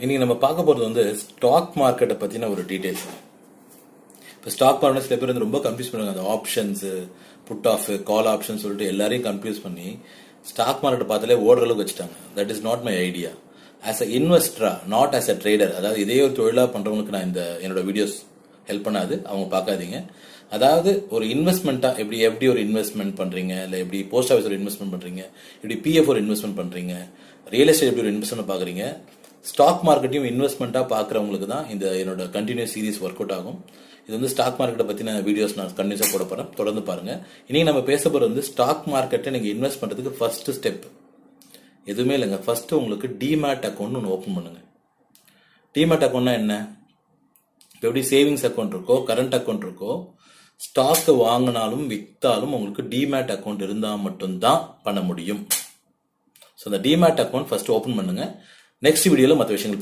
இன்னைக்கு நம்ம பார்க்க போகிறது ஸ்டாக் மார்க்கெட்டை பற்றின ஒரு டீட்டெயில்ஸ். இப்போ ஸ்டாக் மார்க்கெட் சில பேர் ரொம்ப கன்ஃபியூஸ் பண்ணுவாங்க. அந்த options, put off, call option சொல்லிட்டு எல்லாரையும் கன்ஃபியூஸ் பண்ணி ஸ்டாக் மார்க்கெட்டை பார்த்தாலே ஓடுற அளவுக்கு வச்சுட்டாங்க. That is not my idea. As a இன்வெஸ்டரா, நாட் ஆஸ் அ ட்ரேடர். அதாவது இதே ஒரு தொழிலாக பண்ணுறவங்களுக்கு நான் என்னோட வீடியோஸ் ஹெல்ப் பண்ணாது, அவங்க பார்க்காதீங்க. அதாவது ஒரு இன்வெஸ்ட்மெண்ட்டாக எப்படி ஒரு இன்வெஸ்ட்மெண்ட் பண்ணுறீங்க, இல்லை எப்படி போஸ்ட் ஆஃபீஸ் ஒரு இன்வெஸ்ட்மெண்ட் பண்ணுறீங்க, எப்படி பிஎஃப் ஒரு இன்வெஸ்ட்மெண்ட் பண்ணுறீங்க, ரியல் எஸ்டேட் எப்படி ஒரு இன்வெஸ்ட்மெண்ட் பார்க்குறீங்க, ஸ்டாக் மார்க்கெட்டையும் இன்வெஸ்ட்மெண்ட்டாக பார்க்குறவங்களுக்கு தான் என்னோட கண்டினியூஸ் சீரிஸ் ஒர்க் அவுட் ஆகும். இது ஸ்டாக் மார்க்கெட்டை பற்றின வீடியோஸ் நான் கண்டினியூஸாக போட போகிறேன். தொடர்ந்து பாருங்கள். இன்றைக்கி நம்ம பேச போகிறது ஸ்டாக் மார்க்கெட்டை நீங்கள் இன்வெஸ்ட் பண்ணுறதுக்கு ஃபர்ஸ்ட் ஸ்டெப் எதுவுமே இல்லைங்க. ஃபர்ஸ்ட்டு உங்களுக்கு டிமேட் அக்கௌண்ட் ஒன்று ஓப்பன் பண்ணுங்கள். டிமேட் அக்கௌண்ட்னா என்ன? இப்போ எப்படி சேவிங்ஸ் அக்கௌண்ட் இருக்கோ, கரண்ட் அக்கௌண்ட் இருக்கோ, ஸ்டாக்கு வாங்கினாலும் விற்றாலும் உங்களுக்கு டிமேட் அக்கௌண்ட் இருந்தால் மட்டும்தான் பண்ண முடியும். ஸோ அந்த டிமேட் அக்கௌண்ட் ஃபர்ஸ்ட் ஓப்பன் பண்ணுங்கள். நெக்ஸ்ட் வீடியோவில் மற்ற விஷயங்கள்